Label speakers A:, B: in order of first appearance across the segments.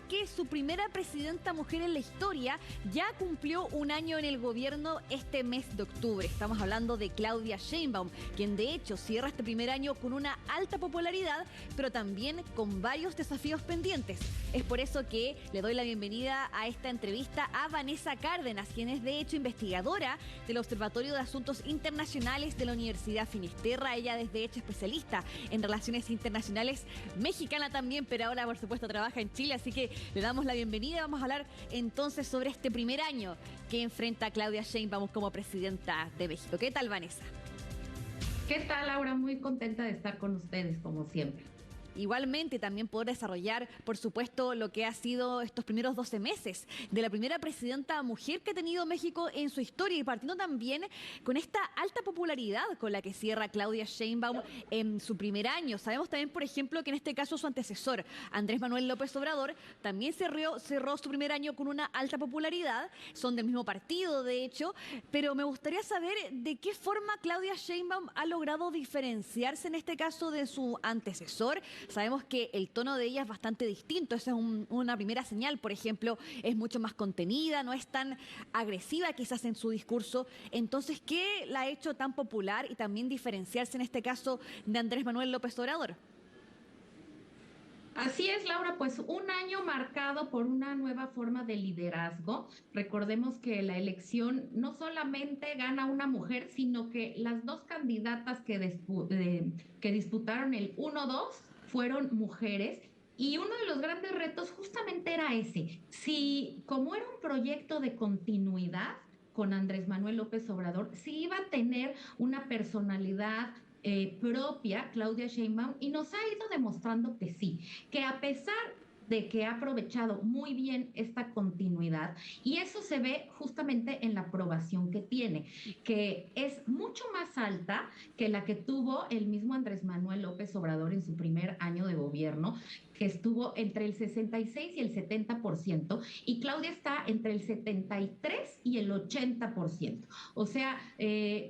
A: que su primera presidenta mujer en la historia ya cumplió un año en el gobierno este mes de octubre. Estamos hablando de Claudia Sheinbaum, quien de hecho cierra este primer año con una alta popularidad, pero también con varios desafíos pendientes. Es por eso que le doy la bienvenida a esta entrevista a Vanessa Cárdenas, quien es de hecho investigadora del Observatorio de Asuntos Internacionales de la Universidad Finisterra. Ella es de hecho especialista en relaciones internacionales, mexicana también, pero ahora por supuesto trabaja en Chile, así que le damos la bienvenida. Vamos a hablar entonces sobre este primer año que enfrenta Claudia Sheinbaum como presidenta de México. ¿Qué tal, Vanessa?
B: ¿Qué tal, Laura? Muy contenta de estar con ustedes, como siempre.
A: Igualmente, también poder desarrollar, por supuesto, lo que ha sido estos primeros 12 meses de la primera presidenta mujer que ha tenido México en su historia, y partiendo también con esta alta popularidad con la que cierra Claudia Sheinbaum en su primer año. Sabemos también, por ejemplo, que en este caso su antecesor, Andrés Manuel López Obrador, también cerró su primer año con una alta popularidad. Son del mismo partido, de hecho, pero me gustaría saber de qué forma Claudia Sheinbaum ha logrado diferenciarse en este caso de su antecesor. Sabemos que el tono de ella es bastante distinto, esa es una primera señal. Por ejemplo, es mucho más contenida, no es tan agresiva quizás en su discurso. Entonces, ¿qué la ha hecho tan popular y también diferenciarse en este caso de Andrés Manuel López Obrador?
B: Así es, Laura, pues un año marcado por una nueva forma de liderazgo. Recordemos que la elección no solamente gana una mujer, sino que las dos candidatas que disputaron el 1-2 fueron mujeres. Y uno de los grandes retos justamente era ese. Si, como era un proyecto de continuidad con Andrés Manuel López Obrador, si iba a tener una personalidad propia, Claudia Sheinbaum, y nos ha ido demostrando que sí, que a pesar de que ha aprovechado muy bien esta continuidad, y eso se ve justamente en la aprobación que tiene, que es mucho más alta que la que tuvo el mismo Andrés Manuel López Obrador en su primer año de gobierno, que estuvo entre el 66 y el 70%, y Claudia está entre el 73 y el 80%. O sea,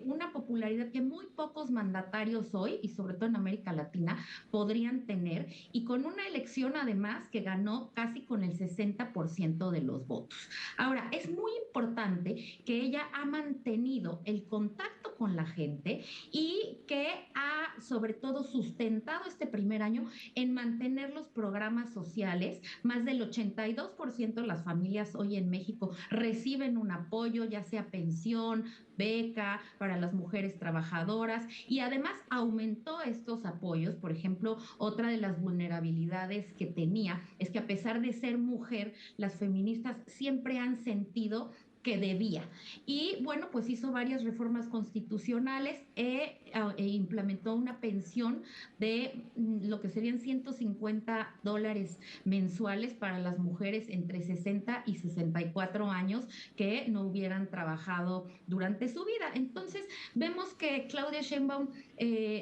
B: una popularidad que muy pocos mandatarios hoy, y sobre todo en América Latina, podrían tener, y con una elección además que ganó casi con el 60% de los votos. Ahora, es muy importante que ella ha mantenido el contacto con la gente y que ha sobre todo sustentado este primer año en mantener los programas sociales. Más del 82% de las familias hoy en México reciben un apoyo, ya sea pensión, beca para las mujeres trabajadoras, y además aumentó estos apoyos. Por ejemplo, otra de las vulnerabilidades que tenía es que a pesar de ser mujer, las feministas siempre han sentido que debía. Y bueno, pues hizo varias reformas constitucionales e implementó una pensión de lo que serían $150 mensuales para las mujeres entre 60 y 64 años que no hubieran trabajado durante su vida. Entonces, vemos que Claudia Sheinbaum,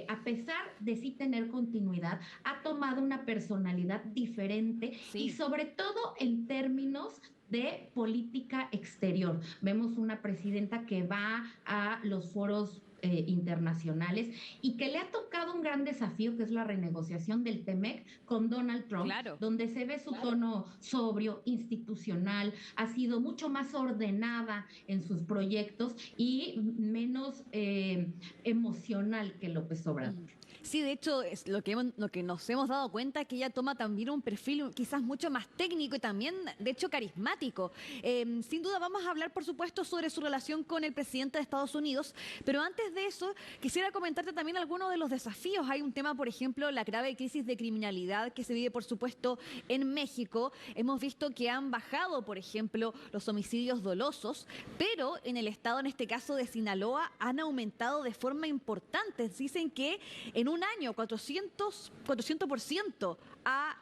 B: a pesar de sí tener continuidad, ha tomado una personalidad diferente, y
A: Sí.
B: sobre todo en términos de política exterior. Vemos una presidenta que va a los foros internacionales y que le ha tocado un gran desafío, que es la renegociación del TEMEC con Donald Trump,
A: Claro.
B: donde se ve su tono sobrio, institucional, ha sido mucho más ordenada en sus proyectos y menos emocional que López Obrador.
A: Sí, de hecho, es lo que nos hemos dado cuenta, que ella toma también un perfil quizás mucho más técnico y también, de hecho, carismático. Sin duda vamos a hablar, por supuesto, sobre su relación con el presidente de Estados Unidos, pero antes de eso, quisiera comentarte también algunos de los desafíos. Hay un tema, por ejemplo, la grave crisis de criminalidad que se vive, por supuesto, en México. Hemos visto que han bajado, por ejemplo, los homicidios dolosos, pero en el estado, en este caso de Sinaloa, han aumentado de forma importante. Dicen que en un año 400% ha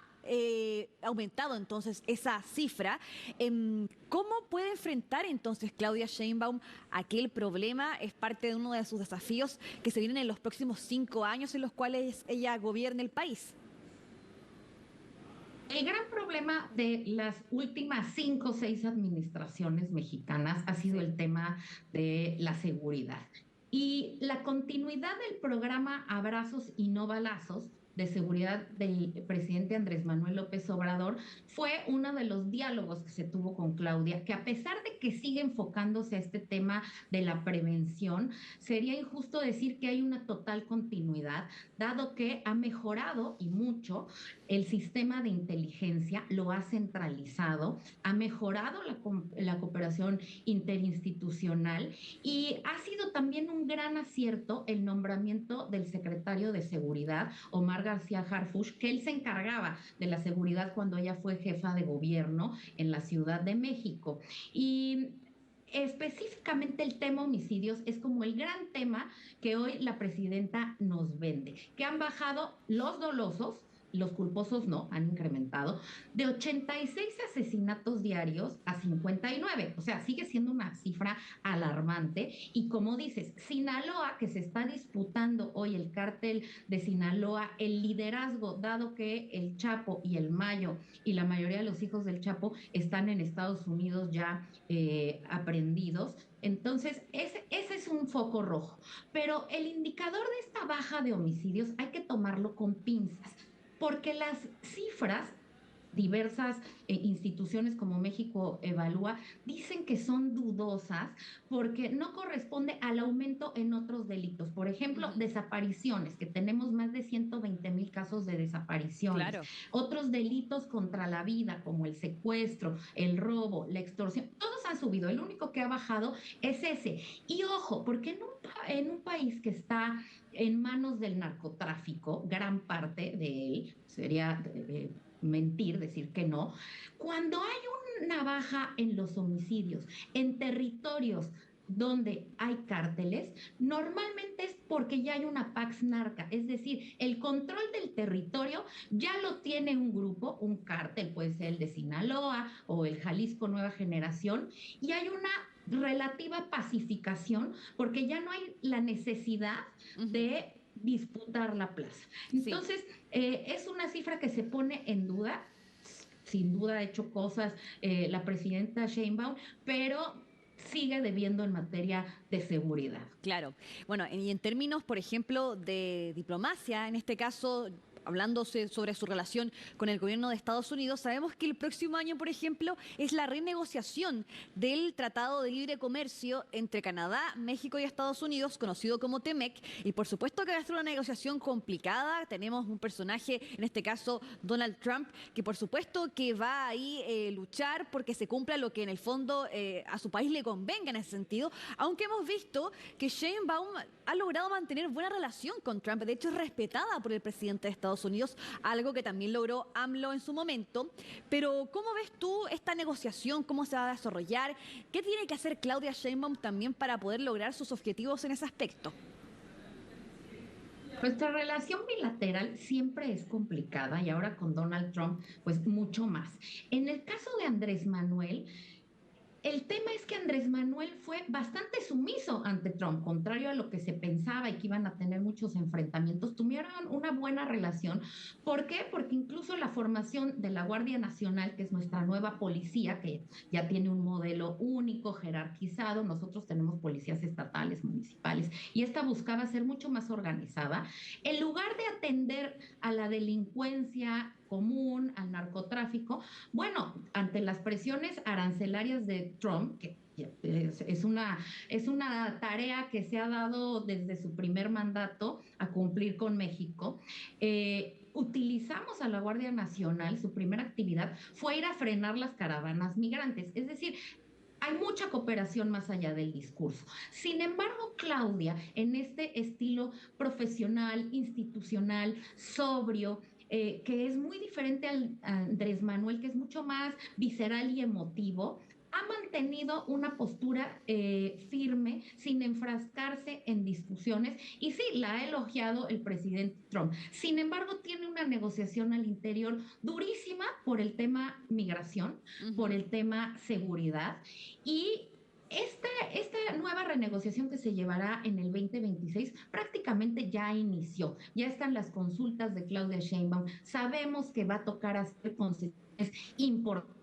A: aumentado entonces esa cifra. ¿Cómo puede enfrentar entonces Claudia Sheinbaum aquel problema? Es parte de uno de sus desafíos que se vienen en los próximos 5 años en los cuales ella gobierne el país.
B: El gran problema de las últimas 5 o 6 administraciones mexicanas ha sido
A: Sí.
B: el tema de la seguridad. Y la continuidad del programa Abrazos y no balazos de Seguridad del presidente Andrés Manuel López Obrador fue uno de los diálogos que se tuvo con Claudia, que a pesar de que sigue enfocándose a este tema de la prevención, sería injusto decir que hay una total continuidad, dado que ha mejorado y mucho el sistema de inteligencia, lo ha centralizado, ha mejorado la cooperación interinstitucional y ha sido también un gran acierto el nombramiento del secretario de Seguridad, Omar García Harfuch, que él se encargaba de la seguridad cuando ella fue jefa de gobierno en la Ciudad de México. Y específicamente el tema homicidios es como el gran tema que hoy la presidenta nos vende, que han bajado los dolosos, los culposos no, han incrementado, de 86 asesinatos diarios a 59. O sea, sigue siendo una cifra alarmante. Y como dices, Sinaloa, que se está disputando hoy el cártel de Sinaloa, el liderazgo, dado que el Chapo y el Mayo y la mayoría de los hijos del Chapo están en Estados Unidos ya aprendidos. Entonces, ese es un foco rojo. Pero el indicador de esta baja de homicidios hay que tomarlo con pinzas porque las cifras diversas instituciones como México Evalúa dicen que son dudosas porque no corresponde al aumento en otros delitos. Por ejemplo, desapariciones, que tenemos más de 120,000 casos de desapariciones.
A: Claro.
B: Otros delitos contra la vida, como el secuestro, el robo, la extorsión, todos han subido. El único que ha bajado es ese. Y ojo, porque en un país que está en manos del narcotráfico, gran parte de él, sería mentir, decir que no, cuando hay una baja en los homicidios, en territorios donde hay cárteles, normalmente es porque ya hay una pax narca, es decir, el control del territorio ya lo tiene un grupo, un cártel, puede ser el de Sinaloa o el Jalisco Nueva Generación, y hay una relativa pacificación porque ya no hay la necesidad de disputar la plaza. Entonces, sí. Es una cifra que se pone en duda, sin duda ha hecho cosas la presidenta Sheinbaum, pero sigue debiendo en materia de seguridad.
A: Claro. Bueno, y en términos, por ejemplo, de diplomacia, en este caso, hablándose sobre su relación con el gobierno de Estados Unidos, sabemos que el próximo año, por ejemplo, es la renegociación del Tratado de Libre Comercio entre Canadá, México y Estados Unidos, conocido como TEMEC, y por supuesto que va a ser una negociación complicada. Tenemos un personaje, en este caso Donald Trump, que por supuesto que va ahí luchar porque se cumpla lo que en el fondo a su país le convenga en ese sentido, aunque hemos visto que Sheinbaum ha logrado mantener buena relación con Trump, de hecho es respetada por el presidente de Estados Unidos, algo que también logró AMLO en su momento. Pero ¿cómo ves tú esta negociación? ¿Cómo se va a desarrollar? ¿Qué tiene que hacer Claudia Sheinbaum también para poder lograr sus objetivos en ese aspecto?
B: Nuestra relación bilateral siempre es complicada y ahora con Donald Trump, pues mucho más. En el caso de Andrés Manuel, el tema es que Andrés Manuel fue bastante sumiso ante Trump, contrario a lo que se pensaba y que iban a tener muchos enfrentamientos, tuvieron una buena relación. ¿Por qué? Porque incluso la formación de la Guardia Nacional, que es nuestra nueva policía, que ya tiene un modelo único, jerarquizado, nosotros tenemos policías estatales, municipales, y esta buscaba ser mucho más organizada, en lugar de atender a la delincuencia común, al narcotráfico, bueno, ante las presiones arancelarias de Trump, que es una tarea que se ha dado desde su primer mandato a cumplir con México, utilizamos a la Guardia Nacional, su primera actividad fue ir a frenar las caravanas migrantes, es decir, hay mucha cooperación más allá del discurso. Sin embargo, Claudia, en este estilo profesional, institucional, sobrio, que es muy diferente al Andrés Manuel, que es mucho más visceral y emotivo, ha mantenido una postura firme, sin enfrascarse en discusiones, y sí, la ha elogiado el presidente Trump. Sin embargo, tiene una negociación al interior durísima por el tema migración, por el tema seguridad, y esta nueva renegociación que se llevará en el 2026 prácticamente ya inició. Ya están las consultas de Claudia Sheinbaum. Sabemos que va a tocar hacer concesiones importantes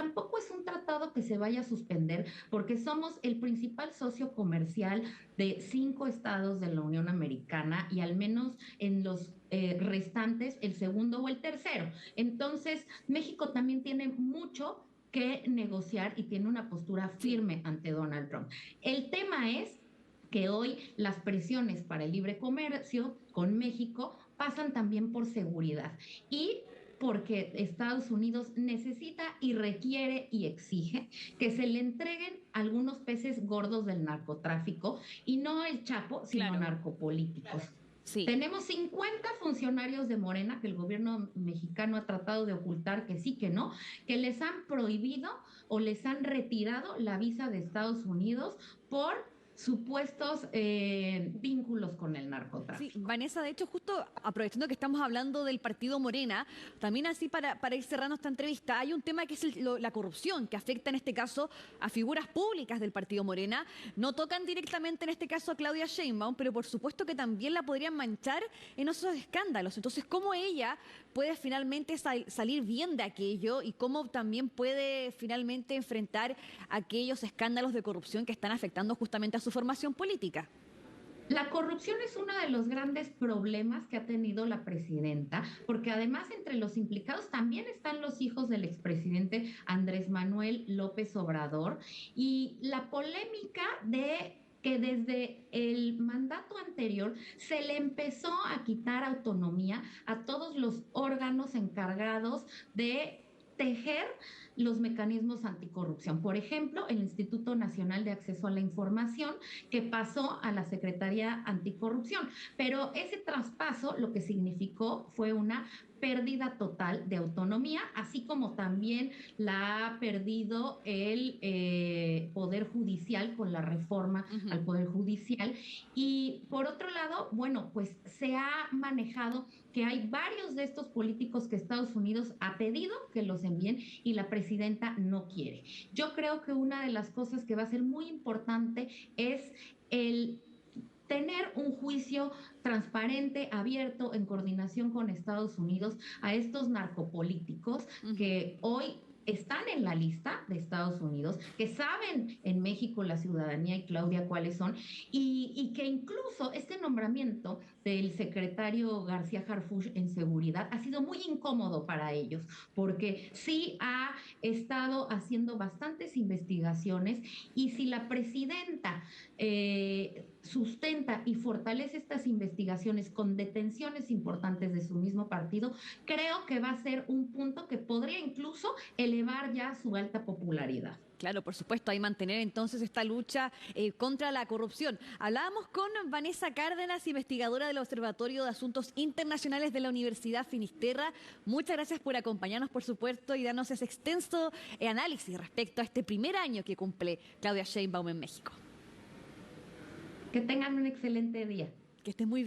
B: tampoco es un tratado que se vaya a suspender porque somos el principal socio comercial de 5 estados de la Unión Americana y al menos en los restantes el segundo o el tercero. Entonces, México también tiene mucho que negociar y tiene una postura firme ante Donald Trump. El tema es que hoy las presiones para el libre comercio con México pasan también por seguridad y porque Estados Unidos necesita y requiere y exige que se le entreguen algunos peces gordos del narcotráfico y no el Chapo, sino
A: Claro,
B: narcopolíticos.
A: sí.
B: Tenemos 50 funcionarios de Morena que el gobierno mexicano ha tratado de ocultar que sí, que no, que les han prohibido o les han retirado la visa de Estados Unidos por supuestos vínculos con el
A: Sí,
B: narcotráfico.
A: Vanessa, de hecho, justo aprovechando que estamos hablando del partido Morena, también así para ir cerrando esta entrevista, hay un tema que es la corrupción, que afecta en este caso a figuras públicas del partido Morena. No tocan directamente en este caso a Claudia Sheinbaum, pero por supuesto que también la podrían manchar en esos escándalos. Entonces, ¿cómo ella puede finalmente salir bien de aquello y cómo también puede finalmente enfrentar aquellos escándalos de corrupción que están afectando justamente a su formación política?
B: La corrupción es uno de los grandes problemas que ha tenido la presidenta, porque además entre los implicados también están los hijos del expresidente Andrés Manuel López Obrador y la polémica de que desde el mandato anterior se le empezó a quitar autonomía a todos los órganos encargados de tejer los mecanismos anticorrupción. Por ejemplo, el Instituto Nacional de Acceso a la Información, que pasó a la Secretaría Anticorrupción. Pero ese traspaso lo que significó fue una pérdida total de autonomía, así como también la ha perdido el Poder Judicial con la reforma
A: Ujú.
B: al Poder Judicial. Y por otro lado, bueno, pues se ha manejado que hay varios de estos políticos que Estados Unidos ha pedido que los envíen y la presidenta no quiere. Yo creo que una de las cosas que va a ser muy importante es el tener un juicio transparente, abierto, en coordinación con Estados Unidos a estos narcopolíticos
A: Ujú.
B: que hoy están en la lista de Estados Unidos, que saben en México la ciudadanía y Claudia cuáles son, y que incluso este nombramiento del secretario García Harfuch en seguridad ha sido muy incómodo para ellos, porque sí ha estado haciendo bastantes investigaciones y si la presidenta sustenta y fortalece estas investigaciones con detenciones importantes de su mismo partido, creo que va a ser un punto que podría incluso elevar ya su alta popularidad.
A: Claro, por supuesto, hay mantener entonces esta lucha contra la corrupción. Hablábamos con Vanessa Cárdenas, investigadora del Observatorio de Asuntos Internacionales de la Universidad Finisterra. Muchas gracias por acompañarnos, por supuesto, y darnos ese extenso análisis respecto a este primer año que cumple Claudia Sheinbaum en México.
B: Que tengan un excelente día.
A: Que estés muy